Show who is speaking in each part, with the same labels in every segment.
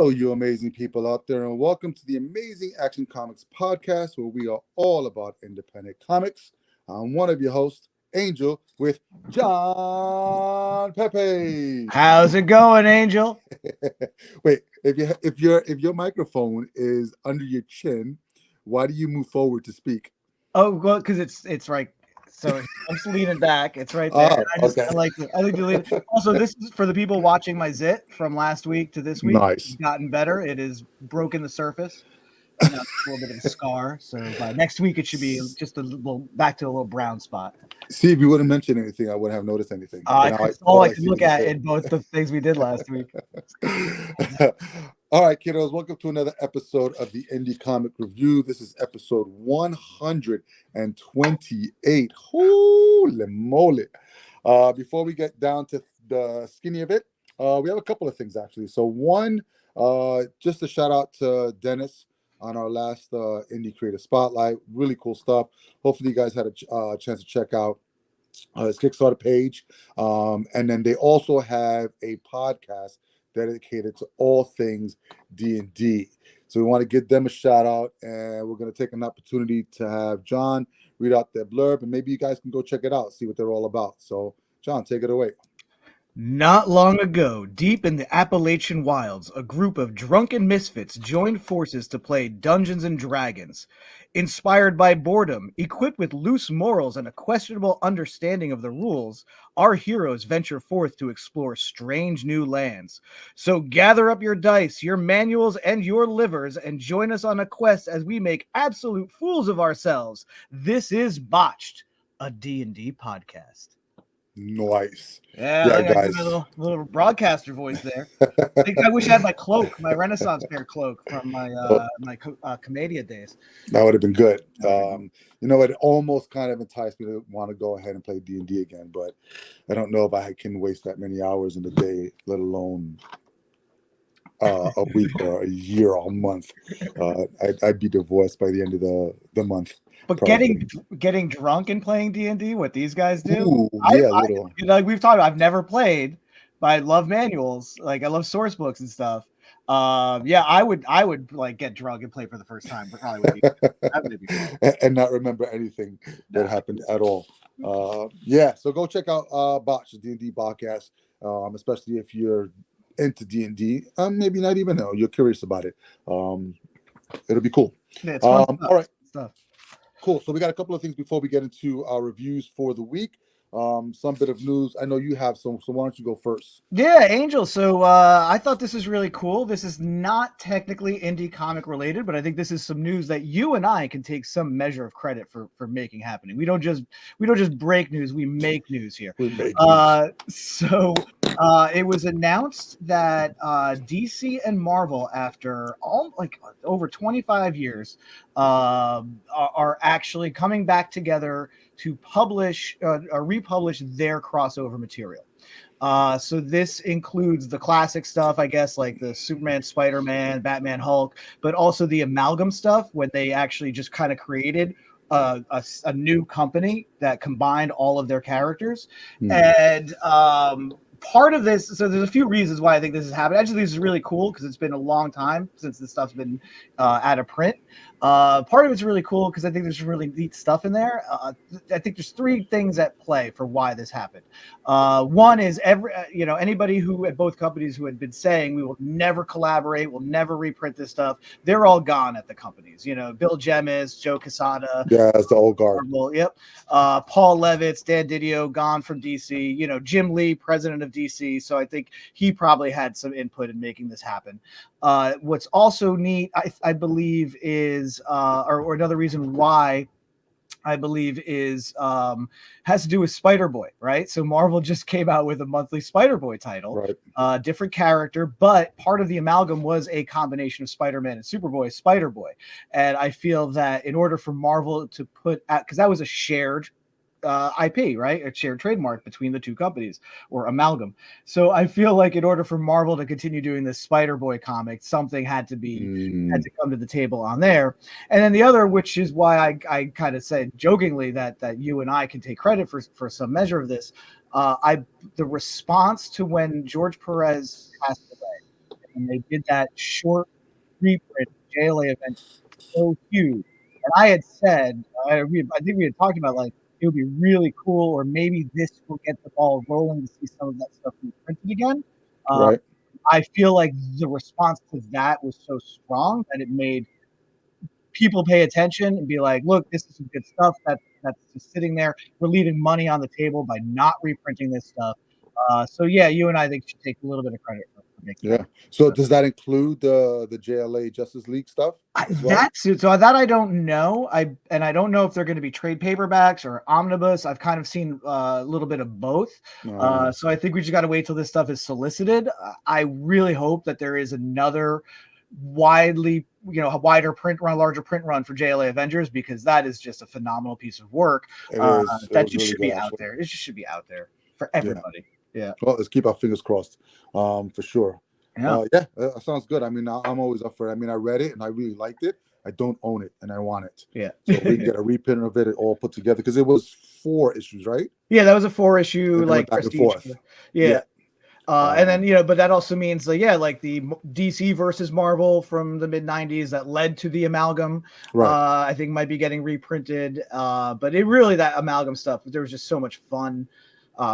Speaker 1: Hello, you amazing people out there, and welcome to the Amazing Action Comics podcast, where we are all about independent comics. I'm one of your hosts, Angel, with John Pepe.
Speaker 2: How's it going, Angel?
Speaker 1: Wait, if your microphone is under your chin, why do you move forward to speak?
Speaker 2: Oh, well, because it's right. So I'm just leaning back. It's right there.
Speaker 1: Oh, okay.
Speaker 2: I like to lean. Also, this is for the people watching my zit from last week to this week. It's
Speaker 1: Nice.
Speaker 2: gotten better. It has broken the surface. And now it's a little bit of a scar. So by next week, it should be just a little back to a little brown spot.
Speaker 1: See, if you wouldn't mention anything, I wouldn't have noticed anything. But now
Speaker 2: That's all
Speaker 1: all
Speaker 2: I
Speaker 1: I
Speaker 2: could
Speaker 1: see
Speaker 2: look
Speaker 1: is
Speaker 2: at
Speaker 1: hair.
Speaker 2: in both the things we did last week.
Speaker 1: All right, kiddos, welcome to another episode of the Indie Comic Review. This is episode 128. Holy moly. Before we get down to the skinny of it, we have a couple of things actually. So one, just a shout out to Dennis on our last Indie Creator Spotlight. Really cool stuff. Hopefully you guys had a chance to check out his Kickstarter page. And then they also have a podcast dedicated to all things D&D. So we want to give them a shout out, and we're going to take an opportunity to have John read out their blurb, and maybe you guys can go check it out, see what they're all about. So, John, take it away.
Speaker 2: Not long ago, deep in the Appalachian wilds, a group of drunken misfits joined forces to play Dungeons and Dragons. Inspired by boredom, equipped with loose morals and a questionable understanding of the rules, our heroes venture forth to explore strange new lands. So gather up your dice, your manuals, and your livers, and join us on a quest as we make absolute fools of ourselves. This is Botched, a D&D podcast.
Speaker 1: Nice.
Speaker 2: Yeah,
Speaker 1: Yeah,
Speaker 2: look, I got my
Speaker 1: guys.
Speaker 2: little broadcaster voice there. I think I wish I had my cloak, my Renaissance fair cloak from my
Speaker 1: Oh,
Speaker 2: Commedia days.
Speaker 1: that would have been good.
Speaker 2: That would've been-
Speaker 1: It almost kind of enticed me to want to go ahead and play D&D again, but I don't know if I can waste that many hours in a day, let alone a week or a year or a month. I'd be divorced by the end of the month,
Speaker 2: But
Speaker 1: probably.
Speaker 2: getting drunk and playing D&D, what these guys do,
Speaker 1: Ooh, yeah, a little.
Speaker 2: like we've talked about, I've never played, but I love manuals, like I love source books and stuff. Yeah, I would like get drunk and play for the first time, but probably would be that would be fun.
Speaker 1: And not remember anything that
Speaker 2: Nah.
Speaker 1: happened at all. Yeah, so go check out Botch, the D&D podcast, especially if you're into D&D. Maybe not even know, you're curious about it. It'll be cool.
Speaker 2: Yeah, it's fun stuff.
Speaker 1: All right.
Speaker 2: Stuff.
Speaker 1: Cool. So we got a couple of things before we get into our reviews for the week. Some bit of news. I know you have some, so why don't you go first?
Speaker 2: Yeah, Angel. So I thought this is really cool. This is not technically indie comic related, but I think this is some news that you and I can take some measure of credit for making happening. We don't just break news; we make news here.
Speaker 1: We make
Speaker 2: So it was announced that DC and Marvel, after over 25 years, are actually coming back together to publish or republish their crossover material. So this includes the classic stuff, I guess, like the Superman, Spider-Man, Batman, Hulk, but also the amalgam stuff when they actually just kind of created a new company that combined all of their characters. And part of this, so there's a few reasons why I think this is happening. Actually, this is really cool because it's been a long time since this stuff's been out of print. Part of it's really cool because I think there's really neat stuff in there. I think there's three things at play for why this happened. One is anybody who at both companies who had been saying we will never collaborate, we'll never reprint this stuff, they're all gone at the companies. Bill Jemis, Joe Quesada.
Speaker 1: Yeah, it's the old guard.
Speaker 2: Marvel, yep. Paul Levitz, Dan Didio, gone from DC. Jim Lee, president of DC. So I think he probably had some input in making this happen. What's also neat, I believe, is or another reason why I believe is has to do with Spider-Boy, right? So Marvel just came out with a monthly Spider-Boy title,
Speaker 1: right.
Speaker 2: Different character, but part of the amalgam was a combination of Spider-Man and Superboy, Spider-Boy. And I feel that in order for Marvel to put out, because that was a shared IP, right? A shared trademark between the two companies, or amalgam. So I feel like in order for Marvel to continue doing this Spider-Boy comic, something had to come to the table on there. And then the other, which is why I kind of said jokingly that you and I can take credit for some measure of this. The response to when George Perez passed away, when they did that short reprint JLA event so huge. And I had said, I think we had talked about like it would be really cool, or maybe this will get the ball rolling to see some of that stuff reprinted again. Uh,
Speaker 1: Right.
Speaker 2: I feel like the response to that was so strong that it made people pay attention and be like, "Look, this is some good stuff that's just sitting there. We're leaving money on the table by not reprinting this stuff." So yeah, you and I think should take a little bit of credit for making that.
Speaker 1: Yeah. So does that include the JLA Justice League stuff as well?
Speaker 2: That's so that I don't know. I don't know if they're going to be trade paperbacks or omnibus. I've kind of seen a little bit of both.
Speaker 1: Uh,
Speaker 2: So I think we just got to wait till this stuff is solicited. I really hope that there is another widely, wider print run, larger print run for JLA Avengers, because that is just a phenomenal piece of work.
Speaker 1: it is. It
Speaker 2: That
Speaker 1: was
Speaker 2: just
Speaker 1: really
Speaker 2: should
Speaker 1: good
Speaker 2: be out
Speaker 1: actually.
Speaker 2: there. It just should be out there for
Speaker 1: Yeah.
Speaker 2: everybody. Yeah.
Speaker 1: Well, let's keep our fingers crossed. For sure.
Speaker 2: Yeah.
Speaker 1: Yeah, that sounds good. I mean, I'm always up for it. I mean, I read it and I really liked it. I don't own it and I want it.
Speaker 2: Yeah.
Speaker 1: So we can get a reprint of it all put together because it was 4 issues, right?
Speaker 2: Yeah, that was a 4-issue
Speaker 1: And
Speaker 2: like
Speaker 1: went back and
Speaker 2: prestige.
Speaker 1: forth.
Speaker 2: Yeah. And
Speaker 1: Um,
Speaker 2: then, but that also means like, like the DC versus Marvel from the mid 90s that led to the amalgam,
Speaker 1: right.
Speaker 2: I think might be getting reprinted. But it really, that amalgam stuff, there was just so much fun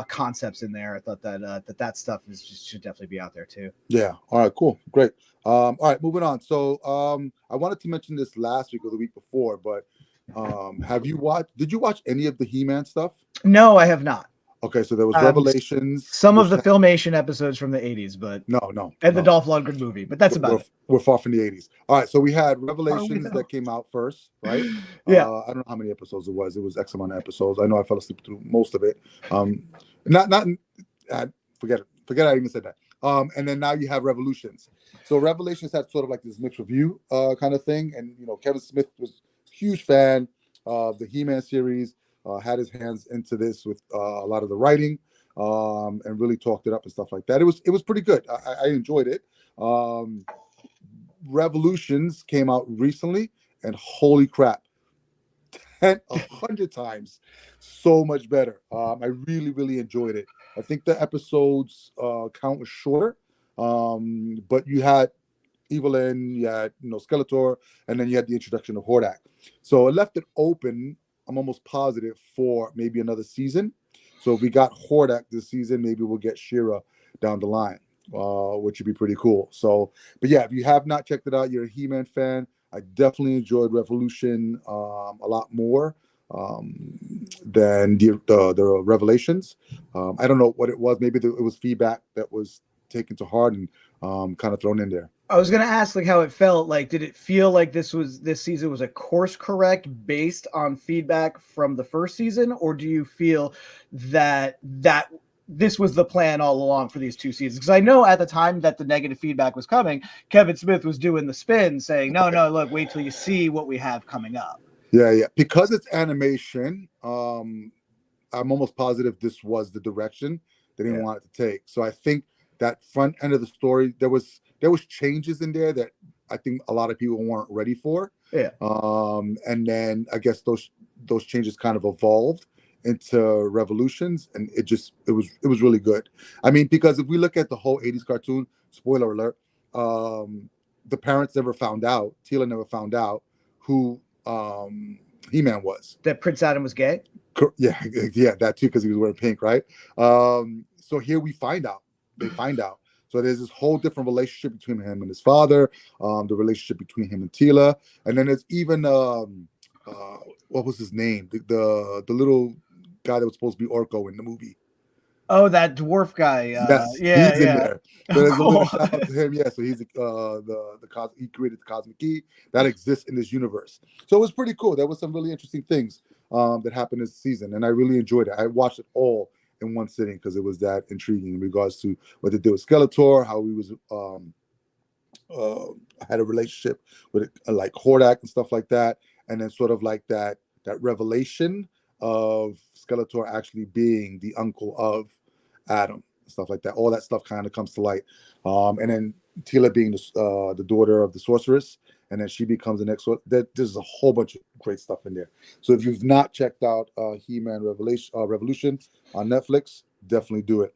Speaker 2: concepts in there. I thought that stuff should definitely be out there too.
Speaker 1: Yeah. All right. Cool. Great. All right. Moving on. So I wanted to mention this last week or the week before, but did you watch any of the He-Man stuff?
Speaker 2: No, I have not.
Speaker 1: Okay. So there was Revelations.
Speaker 2: Some of the Filmation episodes from the 80s, but and the Dolph Lundgren movie, but that's about it.
Speaker 1: We're far from the 80s. All right, so we had Revelations that came out first, right?
Speaker 2: Yeah.
Speaker 1: I don't know how many episodes it was. It was X amount of episodes. I know I fell asleep through most of it. Forget it. Forget I even said that. And then now you have Revolutions. So Revelations had sort of like this mixed review kind of thing. And, Kevin Smith was a huge fan of the He-Man series, had his hands into this with a lot of the writing, and really talked it up and stuff like that. It was pretty good. I enjoyed it. Revolutions came out recently, and holy crap, 100 times so much better. I really, really enjoyed it. I think the episodes count was shorter, but you had Evelyn, you had Skeletor, and then you had the introduction of Hordak. So it left it open. I'm almost positive for maybe another season. So if we got Hordak this season, maybe we'll get She-Ra down the line, which would be pretty cool. So, but yeah, if you have not checked it out, you're a He-Man fan, I definitely enjoyed Revolution a lot more than the Revelations. I don't know what it was. Maybe it was feedback that was taken to heart and kind of thrown in there.
Speaker 2: I was gonna ask like how it felt. Like, did it feel like this season was a course correct based on feedback from the first season, or do you feel that this was the plan all along for these 2 seasons? Because I know at the time that the negative feedback was coming, Kevin Smith was doing the spin, saying, "No, look, wait till you see what we have coming up."
Speaker 1: Yeah. Because it's animation, I'm almost positive this was the direction they didn't want it to take. So I think that front end of the story, there was changes in there that I think a lot of people weren't ready for.
Speaker 2: Yeah.
Speaker 1: And then I guess those changes kind of evolved into Revolutions, and it was really good. I mean, because if we look at the whole 80s cartoon, spoiler alert, the parents never found out, Teela never found out who He-Man was.
Speaker 2: That Prince Adam was gay?
Speaker 1: Yeah, that too, because he was wearing pink, right? So here we find out. They find out. So there's this whole different relationship between him and his father, the relationship between him and Teela, and then there's even what was his name? The little guy that was supposed to be Orko in the movie.
Speaker 2: Oh, that dwarf guy.
Speaker 1: Yes, he's in there. So there's a little shout out to him. Yeah, so he's he created the cosmic key that exists in this universe. So it was pretty cool. There was some really interesting things that happened this season, and I really enjoyed it. I watched it all in one sitting because it was that intriguing in regards to what they did with Skeletor, how he was had a relationship with like Hordak and stuff like that, and then sort of like that revelation of Skeletor actually being the uncle of Adam, stuff like that. All that stuff kind of comes to light, and then Teela being the daughter of the sorceress, and then she becomes the next one. There's a whole bunch of great stuff in there. So if you've not checked out He-Man Revolution on Netflix, definitely do it.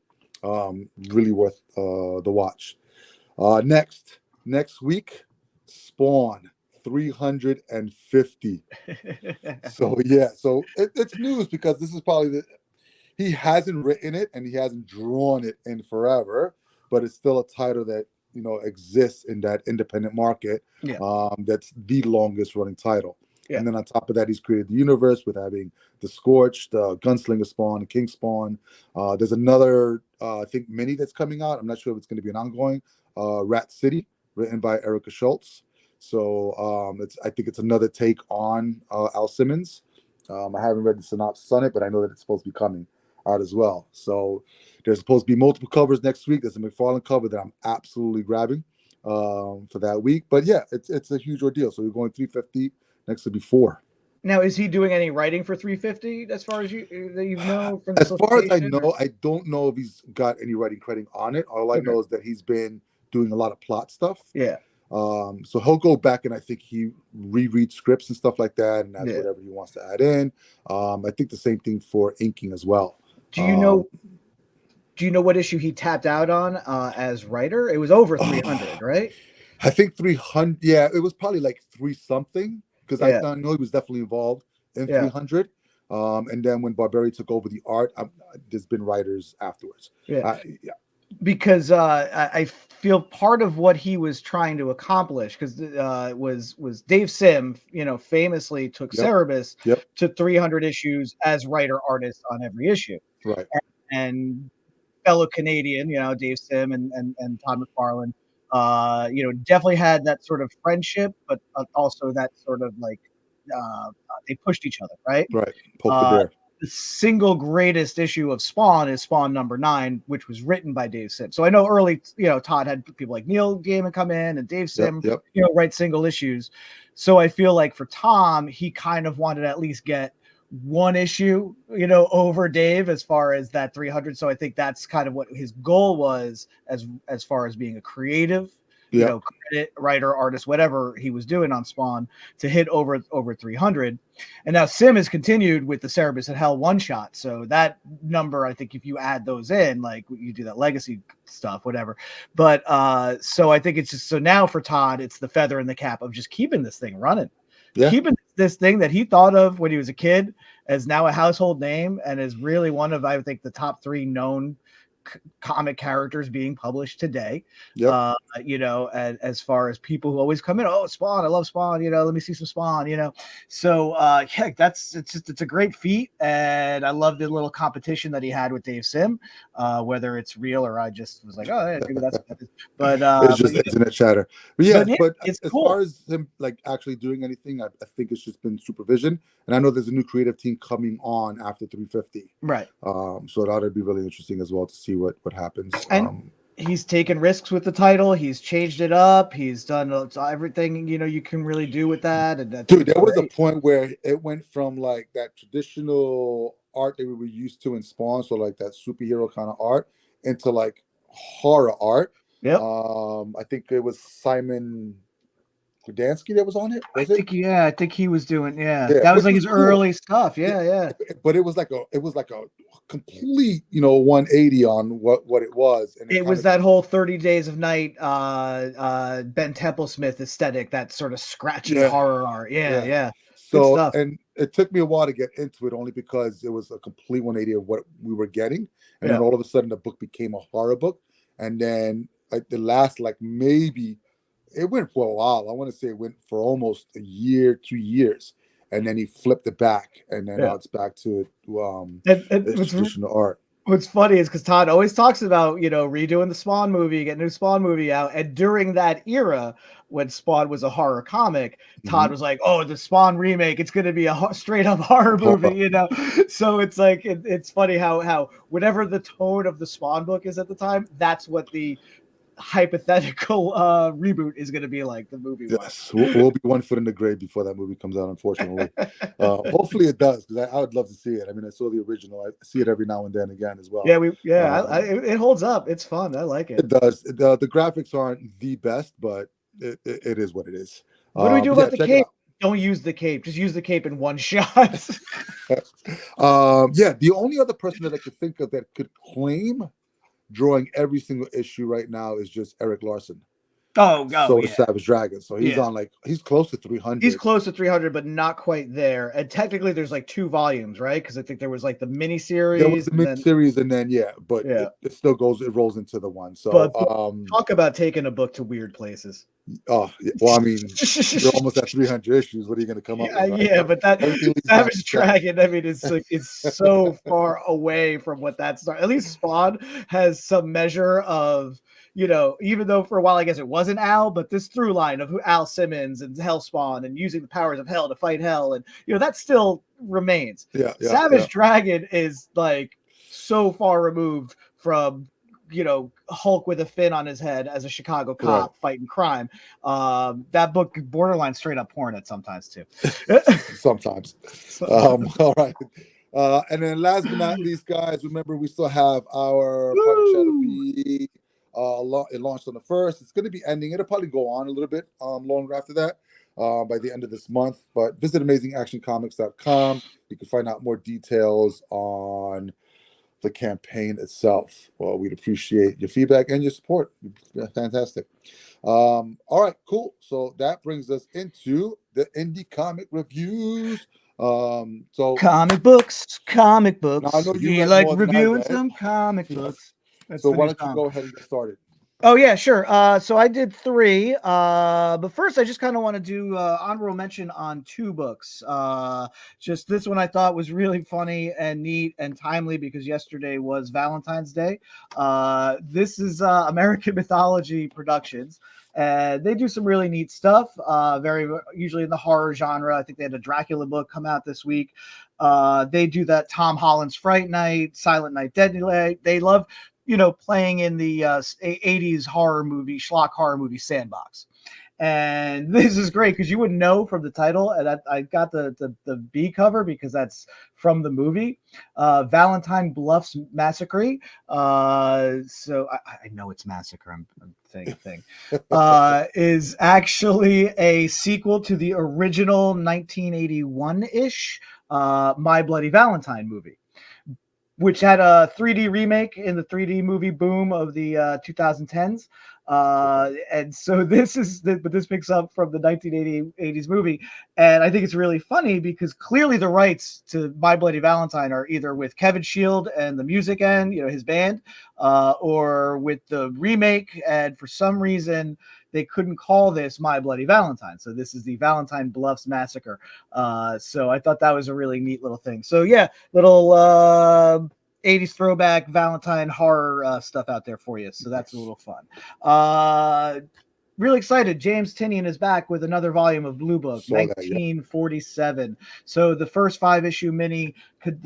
Speaker 1: Really worth the watch. Next week, Spawn 350. So yeah, so it's news because this is probably he hasn't written it and he hasn't drawn it in forever, but it's still a title that exists in that independent market.
Speaker 2: Yeah.
Speaker 1: That's the longest running title.
Speaker 2: Yeah.
Speaker 1: And then on top of that, he's created the universe with having the Scorched, Gunslinger Spawn, King Spawn. There's another, I think, mini that's coming out. I'm not sure if it's going to be an ongoing. Rat City, written by Erica Schultz. So I think it's another take on Al Simmons. I haven't read the synopsis on it, but I know that it's supposed to be coming out as well. So there's supposed to be multiple covers next week. There's a McFarlane cover that I'm absolutely grabbing for that week. But yeah, it's a huge ordeal. So we're going 350. Next to be 4.
Speaker 2: Now, is he doing any writing for 350 as far as you know from the
Speaker 1: As far as I
Speaker 2: association?
Speaker 1: know, I don't know if he's got any writing credit on it. All I know is that he's been doing a lot of plot stuff.
Speaker 2: Yeah.
Speaker 1: So he'll go back and I think he rereads scripts and stuff like that and adds whatever he wants to add in. I think the same thing for inking as well.
Speaker 2: Do you know what issue he tapped out on as writer? It was over 300, right?
Speaker 1: I think 300. Yeah, it was probably like 3 something because I know he was definitely involved in 300. And then when Barberi took over the art, there's been writers afterwards.
Speaker 2: Because I feel part of what he was trying to accomplish, because was Dave Sim, famously took Cerebus to 300 issues as writer artist on every issue.
Speaker 1: Right.
Speaker 2: And fellow Canadian, Dave Sim and Todd McFarlane, definitely had that sort of friendship, but also that sort of like they pushed each other, right?
Speaker 1: Right. Poke the bear.
Speaker 2: The single greatest issue of Spawn is Spawn #9, which was written by Dave Sim. So I know early, Todd had people like Neil Gaiman come in and Dave Sim, write single issues. So I feel like for Tom, he kind of wanted to at least get one issue, over Dave as far as that 300. So I think that's kind of what his goal was as far as being a creative, credit, writer, artist, whatever he was doing on Spawn to hit over 300. And now Sim has continued with the Cerebus and Hell one shot. So that number, I think if you add those in, like you do that legacy stuff, whatever. But so I think it's just, so now for Todd, it's the feather in the cap of just keeping this thing running. Keeping this thing that he thought of when he was a kid as now a household name and is really one of, I think, the top 3 known comic characters being published today. And as far as people who always come in, oh, Spawn, I love Spawn, let me see some Spawn, so it's a great feat, and I love the little competition that he had with Dave Sim, whether it's real or I just was like, oh yeah, maybe that's but
Speaker 1: it's just internet chatter. But
Speaker 2: it's
Speaker 1: as
Speaker 2: cool.
Speaker 1: far as him like actually doing anything, I think it's just been supervision, and I know there's a new creative team coming on after 350,
Speaker 2: right?
Speaker 1: So that would be really interesting as well to see what happens.
Speaker 2: And he's taken risks with the title. He's changed it up. He's done everything you can really do with that. And
Speaker 1: dude, there was a point where it went from like that traditional art that we were used to in Spawn, so like that superhero kind of art, into like horror art. I think it was Simon Gdansky that was on it.
Speaker 2: I think he was doing that was like his early stuff.
Speaker 1: But it was like a complete 180 on what it was, and
Speaker 2: it was that whole 30 Days of Night Ben Templesmith aesthetic, that sort of scratchy horror art.
Speaker 1: So and it took me a while to get into it, only because it was a complete 180 of what we were getting, and then all of a sudden the book became a horror book, and then the last maybe it went for a while. I want to say it went for almost a year, 2 years, and then he flipped it back, and then now it's back to traditional art.
Speaker 2: What's funny is because Todd always talks about redoing the Spawn movie, getting a new Spawn movie out, and during that era when Spawn was a horror comic, Todd was like, "Oh, the Spawn remake, it's going to be a straight up horror movie," So it's like it's funny how whatever the tone of the Spawn book is at the time, that's what the hypothetical reboot is going to be like the movie.
Speaker 1: Yes, we'll be one foot in the grave before that movie comes out, unfortunately. Hopefully it does, because I would love to see it. I mean, I saw the original. I see it every now and then again as well.
Speaker 2: It holds up. It's fun. I like it.
Speaker 1: It does. The graphics aren't the best, but it is what it is.
Speaker 2: What do we do about the cape? Don't use the cape. Just use the cape in one shot.
Speaker 1: The only other person that I could think of that could claim drawing every single issue right now is just Eric Larson.
Speaker 2: Oh
Speaker 1: So is
Speaker 2: yeah,
Speaker 1: Savage Dragon. So he's
Speaker 2: yeah.
Speaker 1: on like he's close to
Speaker 2: He's
Speaker 1: 300.
Speaker 2: close to 300, but not quite there. And technically, there's like two volumes, right? Because I think there was like the mini
Speaker 1: There was
Speaker 2: series,
Speaker 1: the
Speaker 2: and
Speaker 1: mini
Speaker 2: then
Speaker 1: series, and then yeah, but
Speaker 2: yeah.
Speaker 1: it still goes. It rolls into the one. So
Speaker 2: But talk about taking a book to weird places.
Speaker 1: oh well, I mean, you're almost at 300 issues. What are you going to come up
Speaker 2: Yeah,
Speaker 1: with, right?
Speaker 2: yeah, but that
Speaker 1: Everything leads back to
Speaker 2: Savage
Speaker 1: Steph.
Speaker 2: Dragon, I mean, it's like it's so far away from what that's. At least Spawn has some measure of, even though for a while I guess it wasn't Al, but this through line of Al Simmons and Hellspawn and using the powers of hell to fight hell, and that still remains.
Speaker 1: Yeah, yeah, yeah.
Speaker 2: Savage Dragon is like so far removed from Hulk with a fin on his head as a Chicago
Speaker 1: Right.
Speaker 2: cop fighting crime. That book borderline straight up porn at sometimes too.
Speaker 1: Sometimes.
Speaker 2: So,
Speaker 1: All right. And then last but not least, guys, remember we still have our Project Shadow
Speaker 2: woo!
Speaker 1: B. It launched on the 1st. It's going to be ending. It'll probably go on a little bit longer after that by the end of this month. But visit amazingactioncomics.com. You can find out more details on the campaign itself. Well, we'd appreciate your feedback and your support. Fantastic. All right, cool. So that brings us into the indie comic reviews. So
Speaker 2: Comic books, comic
Speaker 1: now I
Speaker 2: books.
Speaker 1: know you
Speaker 2: We
Speaker 1: read
Speaker 2: like
Speaker 1: more than I
Speaker 2: reviewing
Speaker 1: read.
Speaker 2: some comic
Speaker 1: Yes.
Speaker 2: books. That's
Speaker 1: So
Speaker 2: the
Speaker 1: why
Speaker 2: new
Speaker 1: don't you
Speaker 2: song.
Speaker 1: go ahead and get started?
Speaker 2: Oh yeah, sure. So I did three. But first I just kind of want to do honorable mention on two books. Just this one I thought was really funny and neat and timely because yesterday was Valentine's Day. This is American Mythology Productions. They do some really neat stuff. Very usually in the horror genre. I think they had a Dracula book come out this week. They do that Tom Holland's Fright Night, Silent Night, Deadly Night. They love playing in the 80s horror movie, schlock horror movie sandbox. And this is great because you wouldn't know from the title. And I got the B cover because that's from the movie, Valentine Bluffs Massacre. So I know it's Massacre. I'm saying thing. Is actually a sequel to the original 1981-ish My Bloody Valentine movie, which had a 3D remake in the 3D movie boom of the 2010s. And so but this picks up from the 1980s movie. And I think it's really funny because clearly the rights to My Bloody Valentine are either with Kevin Shield and the music end, his band, or with the remake. And for some reason, they couldn't call this My Bloody Valentine. So this is the Valentine Bluffs Massacre. So I thought that was a really neat little thing. So yeah, little 80s throwback Valentine horror stuff out there for you. So that's a little fun. Really excited. James Tinian is back with another volume of Blue Book,
Speaker 1: Saw that, yeah.
Speaker 2: 1947. So the first 5-issue mini could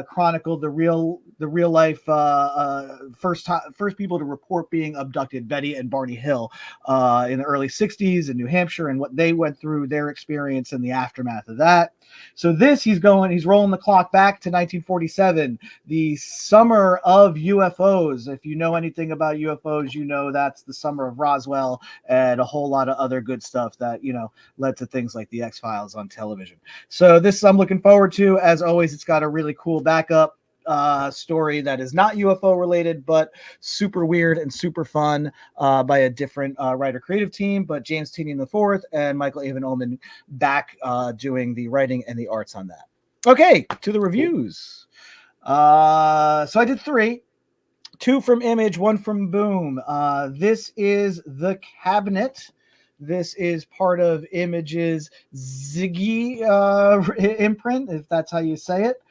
Speaker 2: chronicle the real life first people to report being abducted, Betty and Barney Hill, in the early 60s in New Hampshire, and what they went through, their experience in the aftermath of that. So he's rolling the clock back to 1947, the summer of UFOs. If you know anything about UFOs, that's the summer of Roswell and a whole lot of other good stuff that led to things like the X-Files on television. So this I'm looking forward to. As always, it's got a really cool backup story that is not UFO related, but super weird and super fun by a different writer creative team. But James Tinian IV and Michael Avon Oman back doing the writing and the arts on that. Okay, to the reviews. So I did three. 2 from Image, 1 from Boom. This is The Cabinet. This is part of Image's Ziggy imprint, if that's how you say it,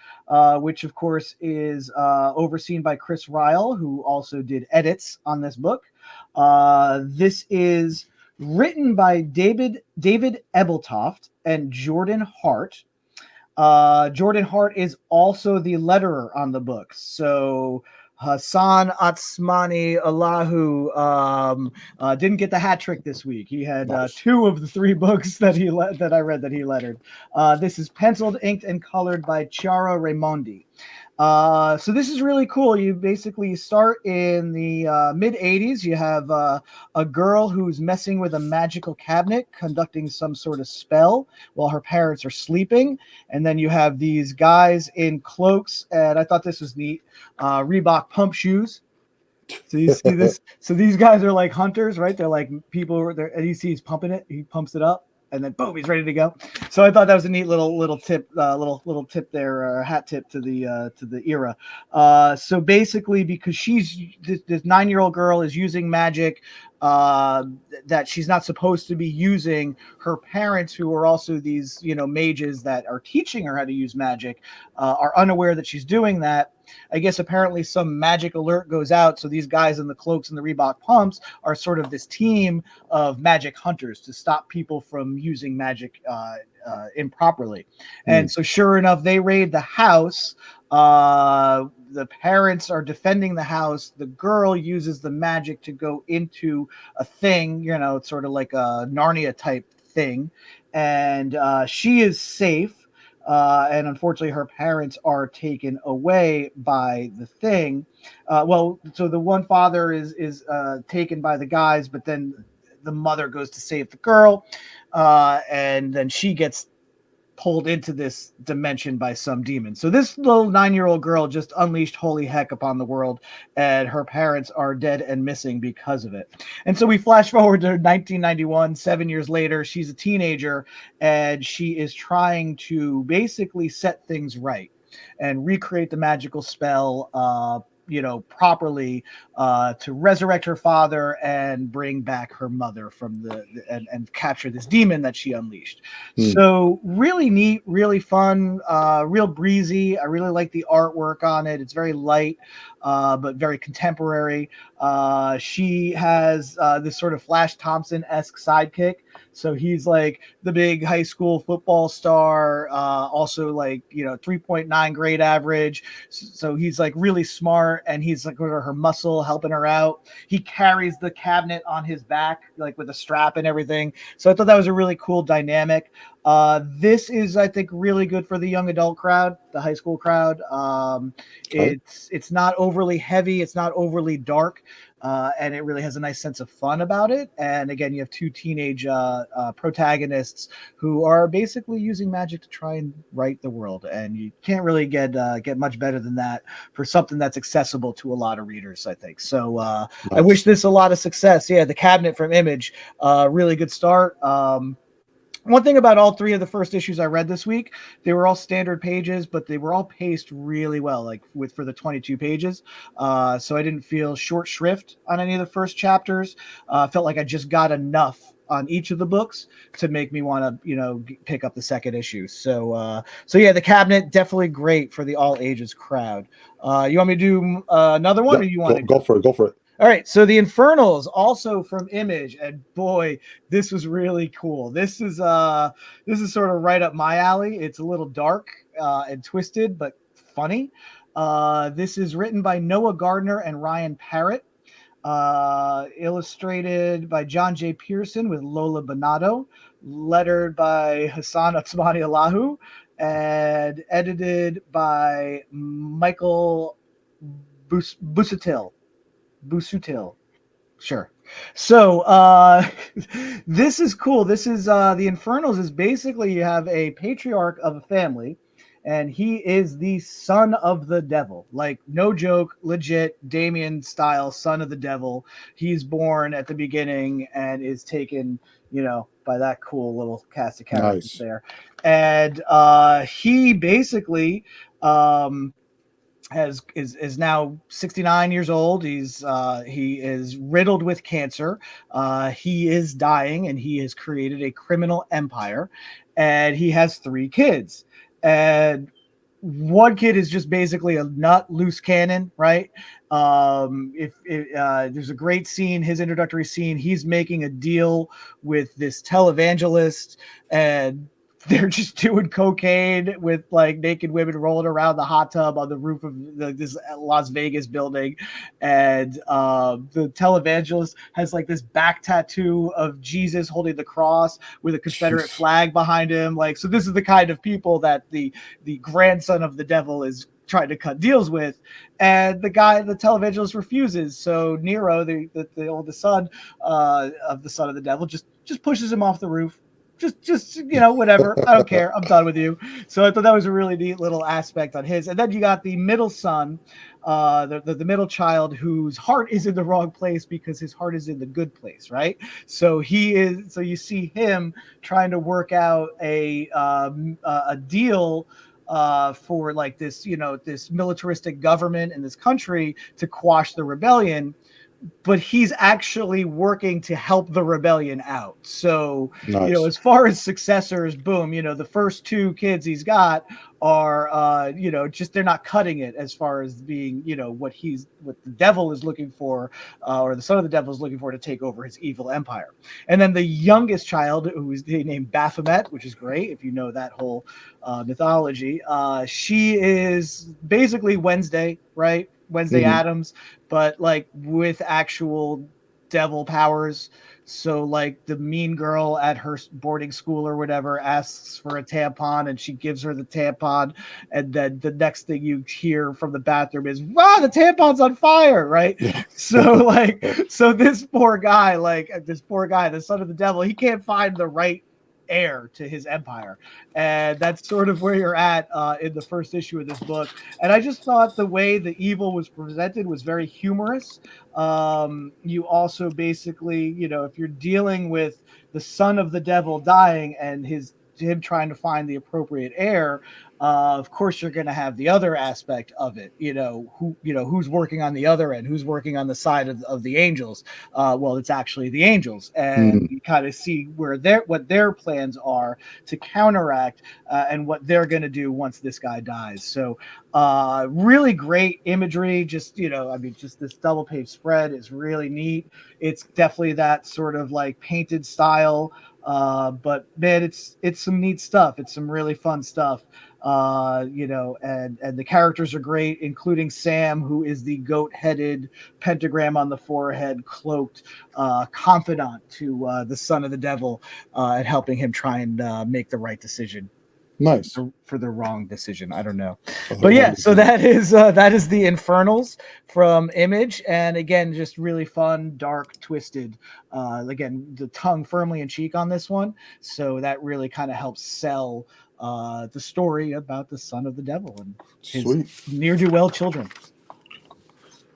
Speaker 2: which of course is overseen by Chris Ryle, who also did edits on this book. This is written by David Ebeltoft and Jordan Hart. Jordan Hart is also the letterer on the book. So Hassan Atsmani Allahu didn't get the hat trick this week. He had
Speaker 1: Nice.
Speaker 2: 2 of the 3 books that I read that he lettered. This is penciled, inked, and colored by Chiara Raimondi. So this is really cool. You basically start in the mid 80s. You have a girl who's messing with a magical cabinet, conducting some sort of spell while her parents are sleeping. And then you have these guys in cloaks. And I thought this was neat. Reebok pump shoes. So you see this. So these guys are like hunters, right? They're like people. They're, and you see he's pumping it. He pumps it up, and then boom, he's ready to go. So I thought that was a neat little tip, little tip there, hat tip to the era. So basically, because this 9-year-old girl is using magic uh, that she's not supposed to be using. Her parents, who are also these mages that are teaching her how to use magic, are unaware that she's doing that. I guess apparently some magic alert goes out. So these guys in the cloaks and the Reebok pumps are sort of this team of magic hunters to stop people from using magic improperly.
Speaker 1: Hmm.
Speaker 2: And so, sure enough, they raid the house. The parents are defending the house. The girl uses the magic to go into a thing, it's sort of like a Narnia type thing. And she is safe, and unfortunately her parents are taken away by the thing. So the one father is taken by the guys, but then the mother goes to save the girl, and then she gets pulled into this dimension by some demon. So this little 9-year-old girl just unleashed holy heck upon the world, and her parents are dead and missing because of it. And so we flash forward to 1991, 7 years later. She's a teenager, and she is trying to basically set things right and recreate the magical spell, properly, to resurrect her father and bring back her mother from and capture this demon that she unleashed.
Speaker 1: Hmm.
Speaker 2: So really neat, really fun, real breezy. I really like the artwork on it. It's very light, but very contemporary. She has this sort of Flash Thompson-esque sidekick. So he's like the big high school football star, also like 3.9 grade average. So he's like really smart, and he's like her muscle helping her out. He carries the cabinet on his back, like with a strap and everything. So I thought that was a really cool dynamic. This is, I think, really good for the young adult crowd, the high school crowd.
Speaker 1: Okay.
Speaker 2: It's not overly heavy, it's not overly dark, and it really has a nice sense of fun about it. And again, you have two teenage protagonists who are basically using magic to try and right the world, and you can't really get much better than that for something that's accessible to a lot of readers, I think. So I wish
Speaker 1: Nice.
Speaker 2: this a lot of success. Yeah, the cabinet from Image, really good start. One thing about all three of the first issues I read this week, they were all standard pages, but they were all paced really well, like for the 22 pages. So I didn't feel short shrift on any of the first chapters. Felt like I just got enough on each of the books to make me want to, pick up the second issue. So yeah, the cabinet definitely great for the all ages crowd. You want me to do another one,
Speaker 1: Yeah.
Speaker 2: or you want
Speaker 1: Go
Speaker 2: to
Speaker 1: go
Speaker 2: go?
Speaker 1: for it. Go for it.
Speaker 2: All right, so the Infernals, also from Image, and boy, this was really cool. This is sort of right up my alley. It's a little dark and twisted, but funny. This is written by Noah Gardner and Ryan Parrott, illustrated by John J. Pearson with Lola Bonato, lettered by Hassan Otsmani Allahu, and edited by Michael Busutil. Busutil. Sure. So this is cool. This is the Infernals is basically you have a patriarch of a family, and he is the son of the devil. Like no joke, legit Damien style son of the devil. He's born at the beginning and is taken, by that cool little cast of characters
Speaker 1: Nice.
Speaker 2: there. And he basically is now 69 years old. He is riddled with cancer. He is dying, and he has created a criminal empire, and he has 3 kids. And one kid is just basically a nut loose cannon, right? If there's a great scene, his introductory scene, he's making a deal with this televangelist, and they're just doing cocaine with like naked women rolling around the hot tub on the roof of this Las Vegas building. And the televangelist has like this back tattoo of Jesus holding the cross with a Confederate
Speaker 1: Jeez.
Speaker 2: flag behind him. Like, so this is the kind of people that the grandson of the devil is trying to cut deals with. And the televangelist refuses. So Nero, the oldest son of the son of the devil, just pushes him off the roof. Just whatever, I don't care, I'm done with you. So I thought that was a really neat little aspect on his. And then you got the middle son, the middle child whose heart is in the wrong place because his heart is in the good place, right? So you see him trying to work out a deal for like this, this militaristic government in this country to quash the rebellion, but he's actually working to help the rebellion out. So,
Speaker 1: Nice.
Speaker 2: as far as successors, boom, the first two kids he's got are, just they're not cutting it as far as being, what the devil is looking for, or the son of the devil is looking for to take over his evil empire. And then the youngest child, who is named Baphomet, which is great if you know that whole mythology. She is basically Wednesday, right? Wednesday
Speaker 1: Hmm.
Speaker 2: Adams, but like with actual devil powers. So like the mean girl at her boarding school or whatever asks for a tampon and she gives her the tampon, and then the next thing you hear from the bathroom is, wow, the tampon's on fire, right?
Speaker 1: Yeah.
Speaker 2: So like, so this poor guy, the son of the devil, he can't find the right heir to his empire, and that's sort of where you're at in the first issue of this book. And I just thought the way the evil was presented was very humorous. You also basically, if you're dealing with the son of the devil dying and him trying to find the appropriate heir, of course you're going to have the other aspect of it. Who's working on the other end, who's working on the side of the angels. Well, it's actually the angels, and
Speaker 1: Mm,
Speaker 2: you kind of see what their plans are to counteract, and what they're going to do once this guy dies. So really great imagery. Just, I mean, just this double page spread is really neat. It's definitely that sort of like painted style, but man, it's some neat stuff. It's some really fun stuff. And the characters are great, including Sam, who is the goat-headed, pentagram on the forehead, cloaked confidant to the son of the devil, and helping him try and make the right decision
Speaker 1: nice.
Speaker 2: for the wrong decision. I don't know, but
Speaker 1: Wrong
Speaker 2: yeah. So
Speaker 1: decision.
Speaker 2: that is the Infernals from Image, and again, just really fun, dark, twisted. Again, the tongue firmly in cheek on this one, so that really kind of helps sell the story about the son of the devil and his
Speaker 1: Sweet.
Speaker 2: near do well children.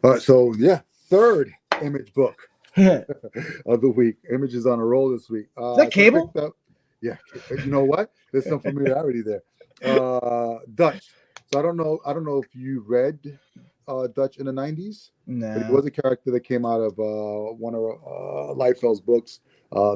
Speaker 1: All right. So yeah, third Image book
Speaker 2: Is
Speaker 1: of the week. Image is on a roll this week.
Speaker 2: that
Speaker 1: So I
Speaker 2: Cable?
Speaker 1: picked up. Yeah. You know what? There's some familiarity there. Dutch. So I don't know. I don't know if you read Dutch in the '90s, but he
Speaker 2: No.
Speaker 1: was a character that came out of one of Liefeld's books,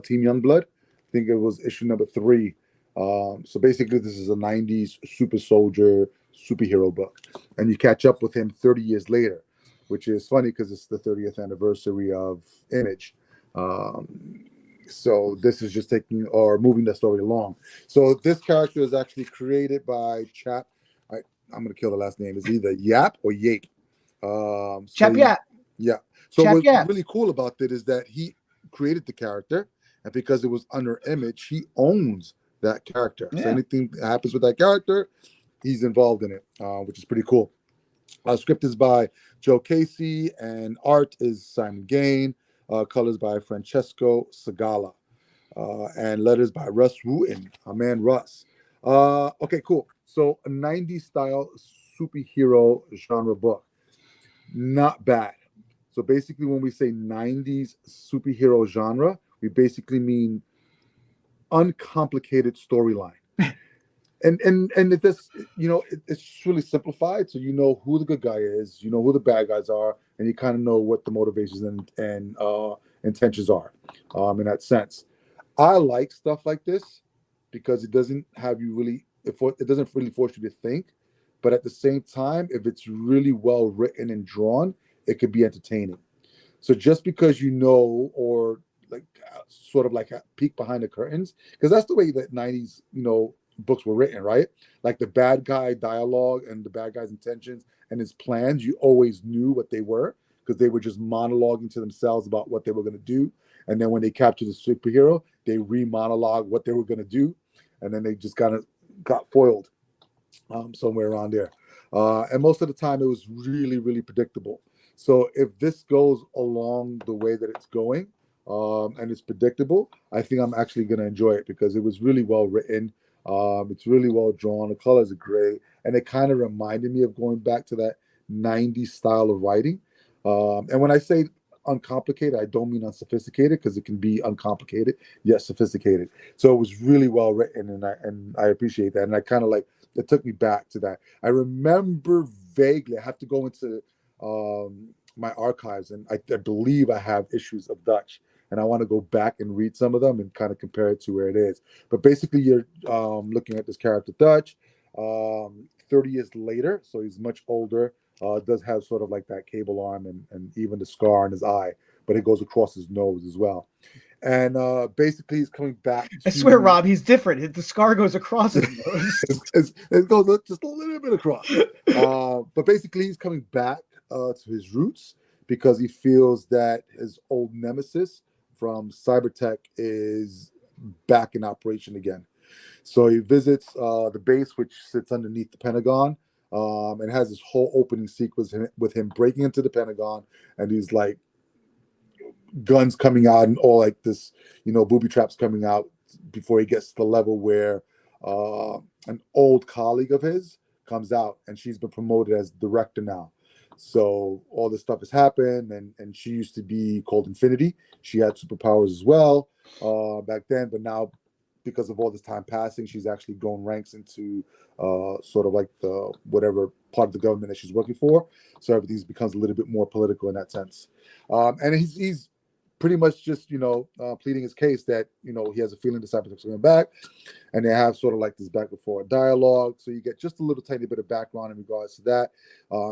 Speaker 1: Team Youngblood. I think it was issue number 3. So basically, this is a '90s super soldier superhero book, and you catch up with him 30 years later, which is funny because it's the 30th anniversary of Image. Um, so this is just taking or moving the story along. So this character is actually created by Chap. I'm gonna kill the last name. Is either Yap or Yape. So
Speaker 2: Chap Yap.
Speaker 1: yeah. So
Speaker 2: Chap
Speaker 1: what's
Speaker 2: Yap.
Speaker 1: really cool about it is that he created the character, and because it was under Image, he owns that character. So
Speaker 2: Yeah.
Speaker 1: anything that happens with that character, he's involved in it, which is pretty cool. Script is by Joe Casey, and art is Simon Gain. Colors by Francesco Segala, and letters by Russ Wooten, our man Russ. Okay, cool. So a '90s style superhero genre book, not bad. So basically, when we say '90s superhero genre, we basically mean uncomplicated storyline. And it's really simplified, so you know who the good guy is, you know who the bad guys are, and you kind of know what the motivations and intentions are, in that sense. I like stuff like this because it doesn't have you really it doesn't really force you to think, but at the same time, if it's really well written and drawn, it could be entertaining. So just because you know, or like sort of like a peek behind the curtains, because that's the way that '90s books were written, right? Like the bad guy dialogue and the bad guy's intentions and his plans, you always knew what they were because they were just monologuing to themselves about what they were going to do. And then when they captured the superhero, they re-monologue what they were going to do, and then they just kind of got foiled, somewhere around there. And most of the time, it was really, really predictable. So if this goes along the way that it's going, and it's predictable, I think I'm actually going to enjoy it because it was really well written. It's really well drawn. The colors are great, and it kind of reminded me of going back to that '90s style of writing. And when I say uncomplicated, I don't mean unsophisticated, because it can be uncomplicated yet sophisticated. So it was really well written, and I appreciate that. And I kind of like, it took me back to that. I remember vaguely. I have to go into my archives, and I believe I have issues of Dutch, and I want to go back and read some of them and kind of compare it to where it is. But basically, you're looking at this character Dutch, 30 years later, so he's much older. Does have sort of like that cable arm, and even the scar on his eye, but it goes across his nose as well. And basically, he's coming back
Speaker 2: I swear,
Speaker 1: to
Speaker 2: Rob, he's different. The scar goes across his nose.
Speaker 1: it goes just a little bit across. But basically, he's coming back to his roots because he feels that his old nemesis from Cybertech is back in operation again. So he visits the base, which sits underneath the Pentagon, and has this whole opening sequence with him breaking into the Pentagon, and he's like guns coming out and all like this, booby traps coming out before he gets to the level where an old colleague of his comes out, and she's been promoted as director now. So all this stuff has happened, and she used to be called Infinity. She had superpowers as well back then, but now, because of all this time passing, she's actually grown ranks into sort of like the whatever part of the government that she's working for. So everything becomes a little bit more political in that sense. And he's pretty much just pleading his case that he has a feeling the Cybertruck's coming back, and they have sort of like this back and forth dialogue. So you get just a little tiny bit of background in regards to that.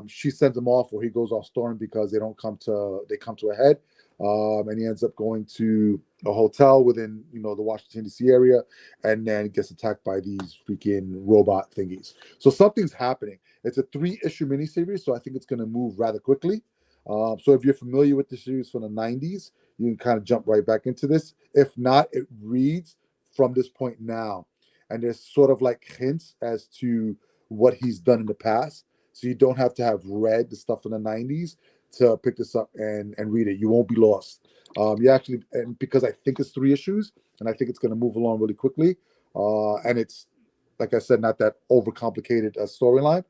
Speaker 1: She sends him off, or he goes off storming because they come to a head. And he ends up going to a hotel within the Washington D.C. area, and then gets attacked by these freaking robot thingies. So something's happening. It's a 3-issue miniseries, so I think it's going to move rather quickly. So if you're familiar with the series from the '90s, you can kind of jump right back into this. If not, it reads from this point now, and there's sort of like hints as to what he's done in the past. So you don't have to have read the stuff from the '90s to pick this up and read it. You won't be lost. You actually, and because I think it's 3 issues, and I think it's going to move along really quickly, and it's, like I said, not that overcomplicated storyline.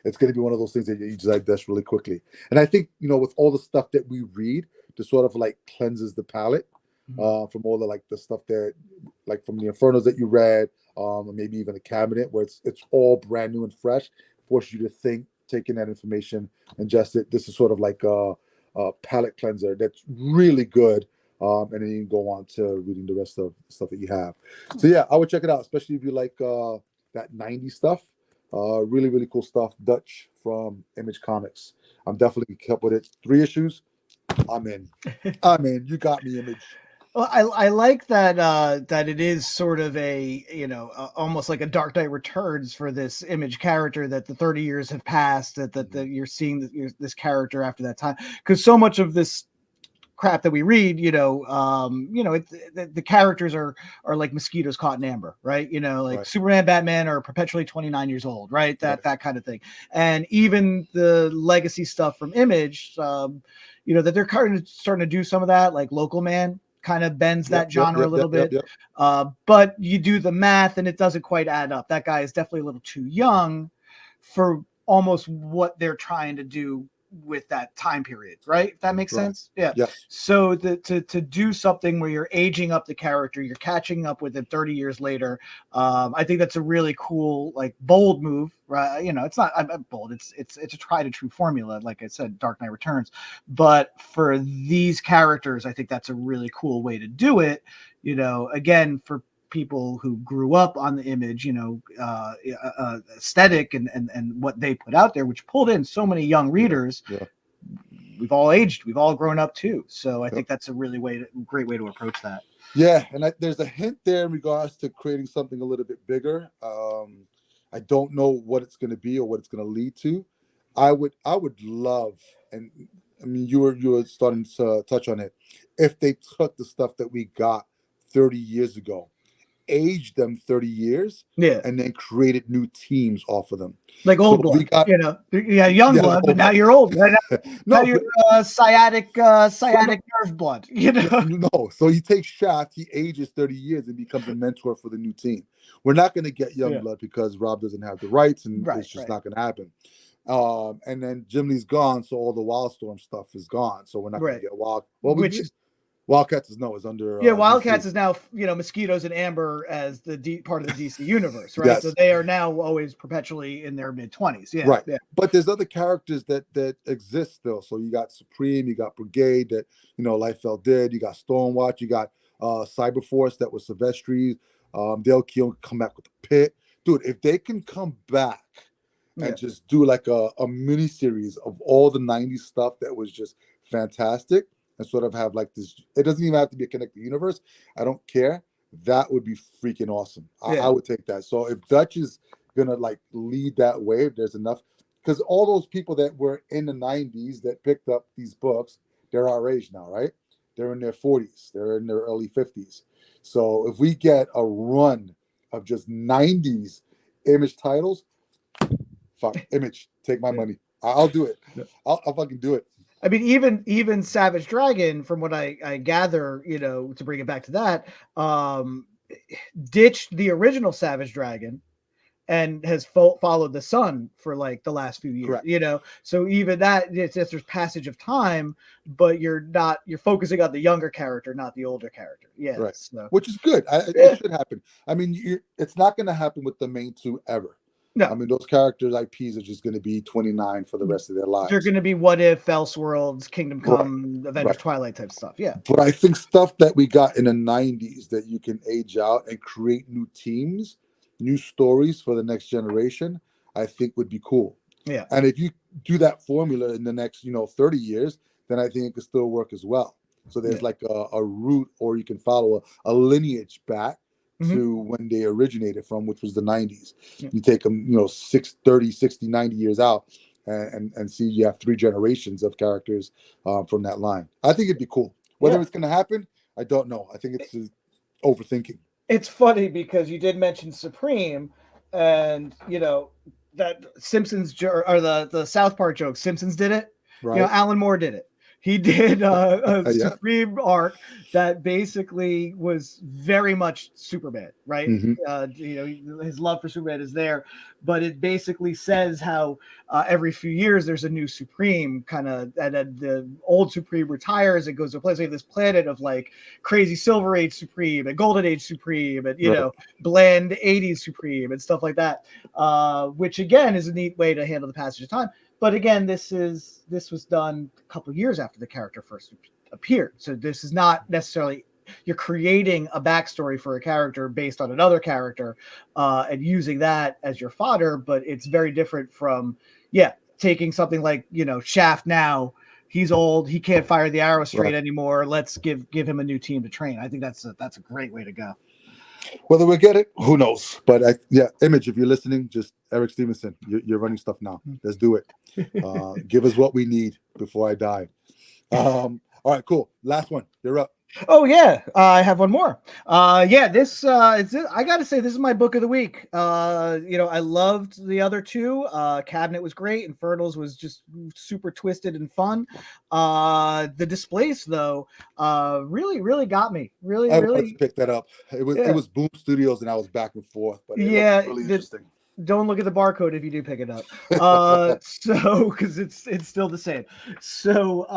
Speaker 1: It's going to be one of those things that you just digest really quickly. And I think with all the stuff that we read, to sort of like cleanses the palate from all the like the stuff that, like from the Infernos that you read, and maybe even the Cabinet, where it's all brand new and fresh, forces you to think, taking that information, ingest it. This is sort of like a palate cleanser that's really good. And then you can go on to reading the rest of the stuff that you have. So yeah, I would check it out, especially if you like that '90s stuff. Really, really cool stuff. Dutch from Image Comics. I'm definitely kept with it. 3 issues. I'm in. You got me, Image.
Speaker 2: Well, I like that that it is sort of a almost like a Dark Knight Returns for this Image character, that the 30 years have passed, that you're seeing this character after that time, because so much of this crap that we read, the characters are like mosquitoes caught in amber, right? Like
Speaker 1: Right.
Speaker 2: Superman, Batman are perpetually 29 years old, right?
Speaker 1: Right.
Speaker 2: That kind of thing. And even the legacy stuff from Image, that they're kind of starting to do some of that, like Local Man kind of bends that genre a little bit. But you do the math and it doesn't quite add up. That guy is definitely a little too young for almost what they're trying to do with that time period, right? If that makes sense. Yeah.
Speaker 1: Yes.
Speaker 2: So to do something where you're aging up the character, you're catching up with it 30 years later. I think that's a really cool, like, bold move, right? It's not bold. It's a tried and true formula. Like I said, Dark Knight Returns, but for these characters, I think that's a really cool way to do it. Again, for people who grew up on the Image, aesthetic and what they put out there, which pulled in so many young readers.
Speaker 1: Yeah.
Speaker 2: We've all aged, we've all grown up too. So I think that's a really great way to approach that.
Speaker 1: Yeah, and there's a hint there in regards to creating something a little bit bigger. I don't know what it's going to be or what it's going to lead to. I would love, and I mean you were starting to touch on it, if they took the stuff that we got 30 years ago, aged them 30 years, and then created new teams off of them.
Speaker 2: Like Old Blood, young blood, but now you're old. Now you're sciatic nerve blood.
Speaker 1: No, so he takes Shaft, he ages 30 years and becomes a mentor for the new team. We're not going to get young blood because Rob doesn't have the rights, and it's just not going to happen. And then Jim Lee's gone, so all the Wildstorm stuff is gone. So we're not going to
Speaker 2: Right.
Speaker 1: get Wild. Well, we
Speaker 2: Which
Speaker 1: did. Wildcats is under
Speaker 2: Yeah,
Speaker 1: DC.
Speaker 2: Wildcats is now, Mosquitoes and Amber as the part of the DC universe, right? So
Speaker 1: Yes,
Speaker 2: they are now always perpetually in their mid-20s. Yeah,
Speaker 1: right.
Speaker 2: yeah,
Speaker 1: But there's other characters that exist still. So you got Supreme, you got Brigade that Liefeld did. You got Stormwatch, you got Cyberforce that was Silvestri. Dale Keown come back with the Pit, dude. If they can come back
Speaker 2: yeah,
Speaker 1: and just do like a mini series of all the '90s stuff that was just fantastic, and sort of have like this. It doesn't even have to be a connected universe. I don't care. That would be freaking awesome. I
Speaker 2: yeah,
Speaker 1: would take that. So if Dutch is gonna like lead that wave, there's enough, because all those people that were in the '90s that picked up these books, they're our age now, right? They're in their 40s. They're in their early 50s. So if we get a run of just '90s Image titles, fuck Image, take my
Speaker 2: yeah.
Speaker 1: money. I'll do it.
Speaker 2: Yeah.
Speaker 1: I'll fucking do it.
Speaker 2: I mean, even Savage Dragon, from what I gather, to bring it back to that, ditched the original Savage Dragon and has followed the sun for like the last few years.
Speaker 1: Correct.
Speaker 2: So even that, it's just there's passage of time, but you're focusing on the younger character, not the older character. Yeah,
Speaker 1: Right.
Speaker 2: so,
Speaker 1: Which is good.
Speaker 2: yeah.
Speaker 1: It should happen. I mean, it's not going to happen with the main two ever. I
Speaker 2: No,
Speaker 1: mean, those characters IPs are just going to be 29 for the rest of their
Speaker 2: they're
Speaker 1: lives.
Speaker 2: going to be What If, Elseworlds, Kingdom
Speaker 1: Right.
Speaker 2: Come, Avengers
Speaker 1: Right.
Speaker 2: Twilight type stuff. Yeah.
Speaker 1: But I think stuff that we got in the '90s that you can age out and create new teams, new stories for the next generation, I think would be cool.
Speaker 2: Yeah.
Speaker 1: And if you do that formula in the next 30 years, then I think it could still work as well. So there's like a route, or you can follow a lineage back to when they originated from, which was the '90s.
Speaker 2: Yeah.
Speaker 1: You take them 30, 60, 90 years out, and see you have 3 generations of characters from that line. I think it'd be cool. Whether it's going to happen, I don't know. I think it's overthinking.
Speaker 2: It's funny because you did mention Supreme, and that Simpsons or the South Park joke. Simpsons did it.
Speaker 1: Right.
Speaker 2: Alan Moore did it. He did a
Speaker 1: Yeah.
Speaker 2: Supreme arc that basically was very much Superman, right? His love for Superman is there, but it basically says how every few years there's a new Supreme kind of, and then the old Supreme retires and goes to a place like this planet of like crazy Silver Age Supreme and Golden Age Supreme and bland '80s Supreme and stuff like that, which again is a neat way to handle the passage of time. But again, this was done a couple of years after the character first appeared. So this is not necessarily you're creating a backstory for a character based on another character and using that as your fodder. But it's very different from taking something like Shaft now. He's old. He can't fire the arrow straight anymore. Let's give him a new team to train. I think that's a great way to go.
Speaker 1: Whether we get it, who knows? But Image, if you're listening, just Eric Stevenson, you're running stuff now. Let's do it. Give us what we need before I die. All right, cool. Last one. You're up.
Speaker 2: Oh yeah, I have one more. This I gotta say, this is my book of the week. I loved the other two. Cabinet was great, Infernals was just super twisted and fun. The Displaced though, really got me.
Speaker 1: I
Speaker 2: Really
Speaker 1: wanted to pick that up. It was Boom Studios, and I was back and forth, but it looked really interesting.
Speaker 2: Don't look at the barcode if you do pick it up. So because it's still the same. So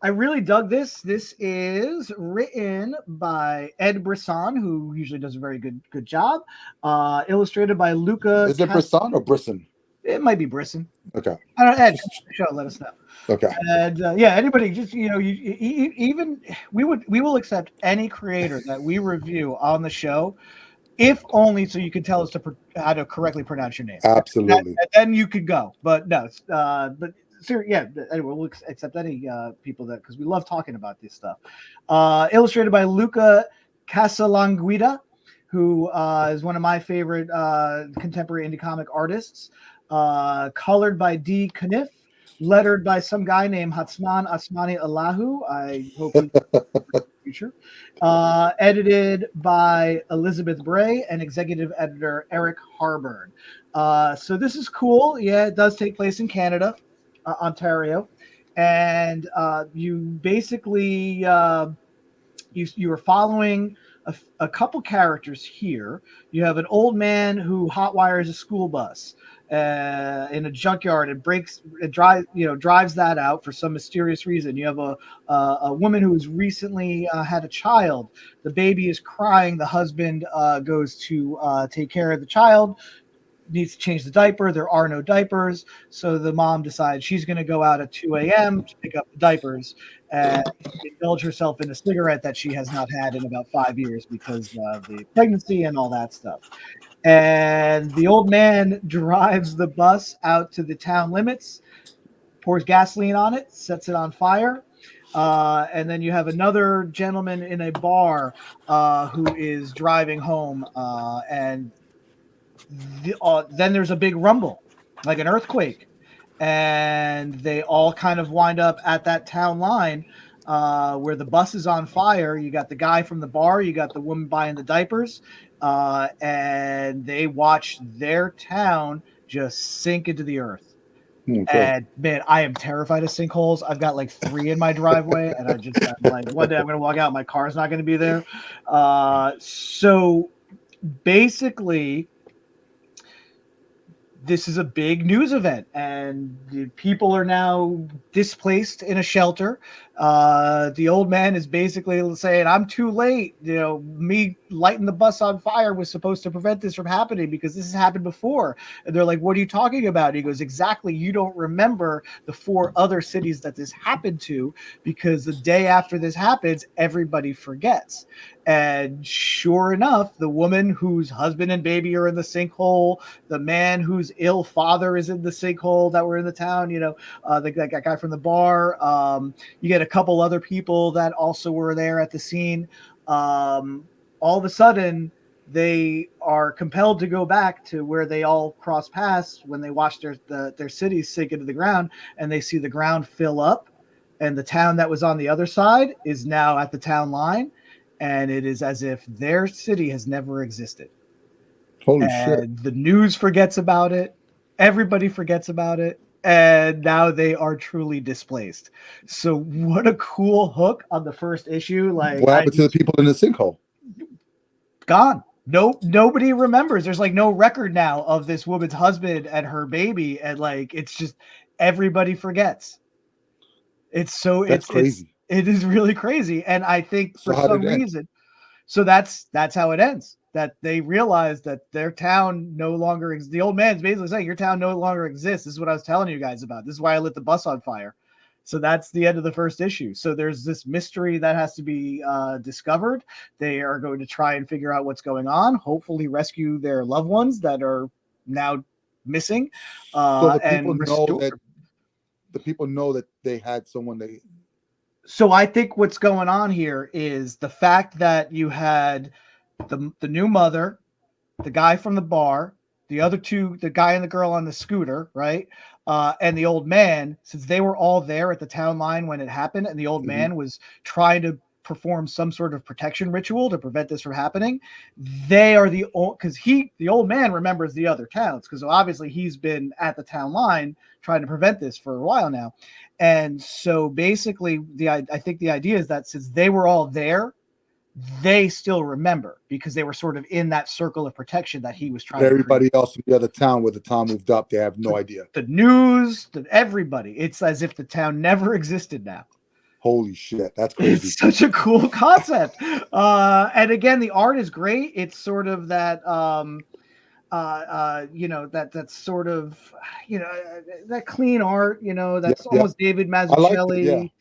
Speaker 2: I really dug this. This is written by Ed Brisson, who usually does a very good job. Illustrated by Luca.
Speaker 1: Is it Brisson or Brisson?
Speaker 2: It might be Brisson.
Speaker 1: Okay.
Speaker 2: I don't know. Ed, show, let us know.
Speaker 1: Okay.
Speaker 2: And anybody, just even we will accept any creator that we review on the show, if only so you can tell us how to correctly pronounce your name.
Speaker 1: Absolutely.
Speaker 2: And then you could go. But no, but. So anyway, we'll accept any people that, because we love talking about this stuff. Illustrated by Luca Casalanguida, who is one of my favorite contemporary indie comic artists. Colored by D. Kniff, lettered by some guy named Hatsman Asmani Allahu. I hope in the future. Edited by Elizabeth Bray and executive editor Eric Harburn. So this is cool. Yeah, it does take place in Canada. Ontario, and you basically you are following a couple characters here. You have an old man who hotwires a school bus in a junkyard and drives that out for some mysterious reason. You have a woman who's recently had a child. The baby is crying. The husband goes to take care of the child, needs to change the diaper. There are no diapers. So the mom decides she's going to go out at 2 a.m. to pick up the diapers and indulge herself in a cigarette that she has not had in about 5 years because of the pregnancy and all that stuff. And the old man drives the bus out to the town limits, pours gasoline on it, sets it on fire. And then you have another gentleman in a bar who is driving home, and then there's a big rumble, like an earthquake, and they all kind of wind up at that town line where the bus is on fire. You got the guy from the bar, you got the woman buying the diapers, and they watch their town just sink into the earth.
Speaker 1: Okay.
Speaker 2: And man, I am terrified of sinkholes. I've got like 3 in my driveway, and I'm like, one day I'm gonna walk out, my car's not gonna be there. So basically, this is a big news event, and the people are now displaced in a shelter. The old man is basically saying, "I'm too late. Me lighting the bus on fire was supposed to prevent this from happening because this has happened before." And they're like, "What are you talking about?" And he goes, "Exactly. You don't remember the 4 other cities that this happened to, because the day after this happens, everybody forgets." And sure enough, the woman whose husband and baby are in the sinkhole, the man whose ill father is in the sinkhole that were in the town, that guy from the bar. You get a couple other people that also were there at the scene. All of a sudden, they are compelled to go back to where they all cross paths when they watch their cities sink into the ground, and they see the ground fill up, and the town that was on the other side is now at the town line. And it is as if their city has never existed.
Speaker 1: Holy shit.
Speaker 2: And the news forgets about it. Everybody forgets about it. And now they are truly displaced. So what a cool hook on the first issue. Like,
Speaker 1: What happened to the people in the sinkhole?
Speaker 2: gone. Nobody remembers. There's like no record now of this woman's husband and her baby. And like, it's just everybody forgets.
Speaker 1: That's crazy.
Speaker 2: It is really crazy. And I think
Speaker 1: So
Speaker 2: for
Speaker 1: how
Speaker 2: some
Speaker 1: did it end?
Speaker 2: reason, so that's how it ends. That they realize that their town no longer exists. The old man's basically saying, your town no longer exists. This is what I was telling you guys about. This is why I lit the bus on fire. So that's the end of the first issue. So there's this mystery that has to be discovered. They are going to try and figure out what's going on, hopefully rescue their loved ones that are now missing,
Speaker 1: So the people
Speaker 2: and
Speaker 1: know
Speaker 2: restore.
Speaker 1: that they had someone they.
Speaker 2: So I think what's going on here is the fact that you had the new mother, the guy from the bar, the other two, the guy and the girl on the scooter, right? And the old man, since they were all there at the town line when it happened, and the old man was trying to perform some sort of protection ritual to prevent this from happening. They are the old, because the old man remembers the other towns, because obviously he's been at the town line trying to prevent this for a while now. And so basically, I think the idea is that since they were all there, they still remember because they were sort of in that circle of protection that he was trying to create.
Speaker 1: Everybody else in the other town where the town moved up, they have no idea.
Speaker 2: The news, everybody. It's as if the town never existed now.
Speaker 1: Holy shit, that's crazy.
Speaker 2: It's such a cool concept. And again, the art is great. It's sort of that that's sort of that clean art, that's almost David Mazzucchelli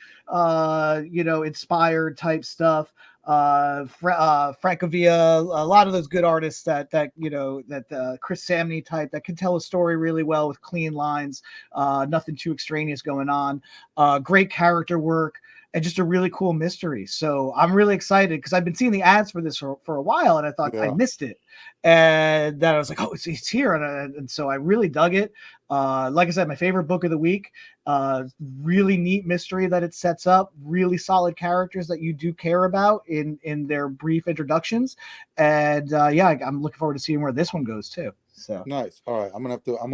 Speaker 2: inspired type stuff. Francavilla, a lot of those good artists that Chris Samney type that can tell a story really well with clean lines, nothing too extraneous going on, great character work, and just a really cool mystery. So I'm really excited because I've been seeing the ads for this for a while, and I thought I missed it, and then I was like, oh, it's here, and so I really dug it. Like I said, my favorite book of the week. Really neat mystery that it sets up. Really solid characters that you do care about in their brief introductions, and I'm looking forward to seeing where this one goes too. So
Speaker 1: nice. All right, I think I'm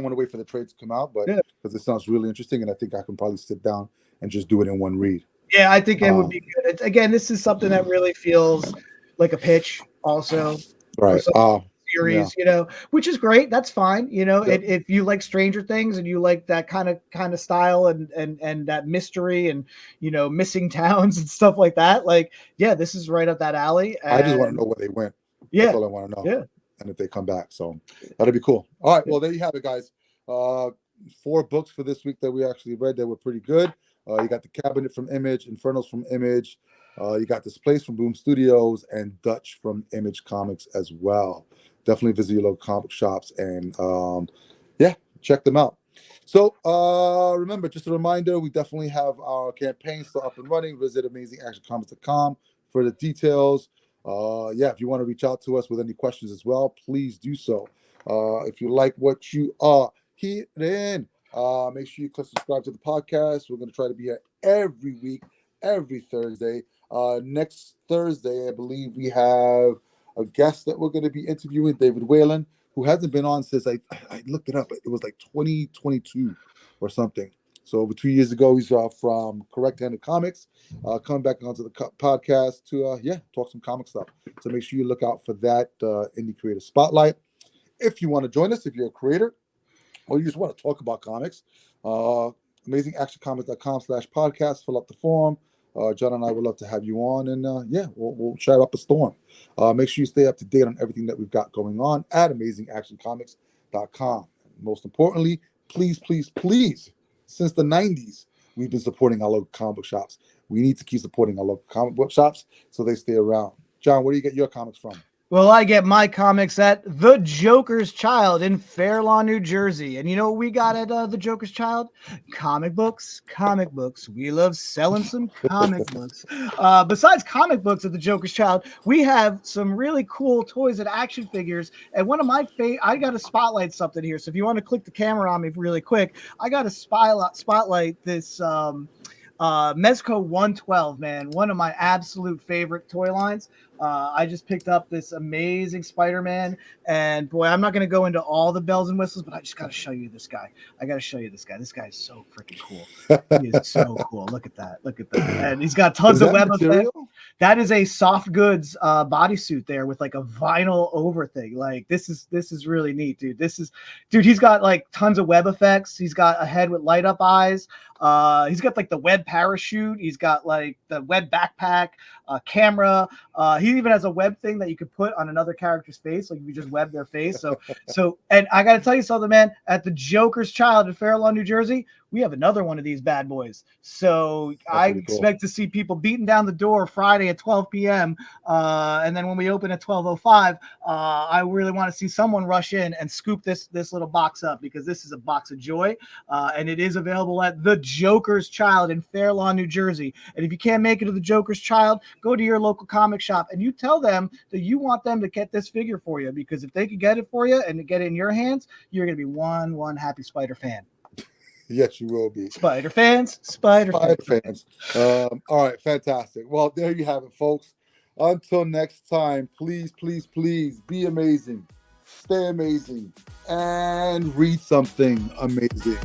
Speaker 1: gonna wait for the trade to come out, but because it sounds really interesting, and I think I can probably sit down and just do it in one read.
Speaker 2: Yeah, I think it would be good. Again, this is something that really feels like a pitch also for
Speaker 1: Right.
Speaker 2: some
Speaker 1: Yeah.
Speaker 2: series, which is great. That's fine.
Speaker 1: Yep.
Speaker 2: If you like Stranger Things and you like that kind of style and that mystery and missing towns and stuff like that, like yeah, this is right up that alley.
Speaker 1: I just want to
Speaker 2: And
Speaker 1: know where they went. That's
Speaker 2: yeah,
Speaker 1: all I want to know.
Speaker 2: yeah,
Speaker 1: And if they come back. So that'll be cool. All right. Well, there you have it, guys. 4 books for this week that we actually read that were pretty good. You got The Cabinet from Image, Infernals from Image. You got Displaced from Boom Studios, and Dutch from Image Comics as well. Definitely visit your local comic shops and yeah, check them out. So remember, just a reminder, we definitely have our campaign still up and running. Visit amazingactioncomics.com for the details. Yeah, if you want to reach out to us with any questions as well, please do so. If you like what you are hearing, make sure you click subscribe to the podcast. We're going to try to be here every week, every Thursday. Next Thursday, I believe we have a guest that we're going to be interviewing, David Whalen, who hasn't been on since I looked it up. It was like 2022 or something. So over 2 years ago, he's from Correct Handed Comics, coming back onto the podcast to talk some comic stuff. So make sure you look out for that Indie Creator Spotlight. If you want to join us, if you're a creator or you just want to talk about comics, amazingactioncomics.com/podcast. Fill up the form. John and I would love to have you on, and we'll chat up a storm. Make sure you stay up to date on everything that we've got going on at amazingactioncomics.com. Most importantly, please, please, please, since the 90s, we've been supporting our local comic book shops. We need to keep supporting our local comic book shops so they stay around. John, where do you get your comics from?
Speaker 2: Well, I get my comics at The Joker's Child in Fair Lawn, New Jersey. And you know what we got at The Joker's Child? Comic books, comic books. We love selling some comic books. Besides comic books at The Joker's Child, we have some really cool toys and action figures. And one of my I got to spotlight something here. So if you want to click the camera on me really quick, I got to spotlight this Mezco 112, man. One of my absolute favorite toy lines. I just picked up this amazing Spider-Man, and boy, I'm not going to go into all the bells and whistles, but I just got to show you this guy. I got to show you this guy. This guy is so freaking cool. He is so cool. Look at that. Look at that. And he's got tons of web effects. That is a soft goods bodysuit there with like a vinyl over thing. Like this is really neat, dude. He's got like tons of web effects. He's got a head with light up eyes. He's got like the web parachute. He's got like the web backpack, camera. He even has a web thing that you could put on another character's face, like you just web their face. So, and I got to tell you something, man. At the Joker's Child in Fair Lawn, New Jersey, we have another one of these bad boys. So I expect to see people beating down the door Friday at 12 p.m. And then when we open at 12:05, I really want to see someone rush in and scoop this little box up, because this is a box of joy, and it is available at the Joker's Child in Fair Lawn, New Jersey. And if you can't make it to the Joker's Child, go to your local comic shop and you tell them that you want them to get this figure for you, because if they could get it for you and get it in your hands, you're going to be one happy Spider fan.
Speaker 1: Yes, you will be.
Speaker 2: Spider fans.
Speaker 1: All right, fantastic. Well, there you have it, folks. Until next time, please, please, please be amazing, stay amazing, and read something amazing.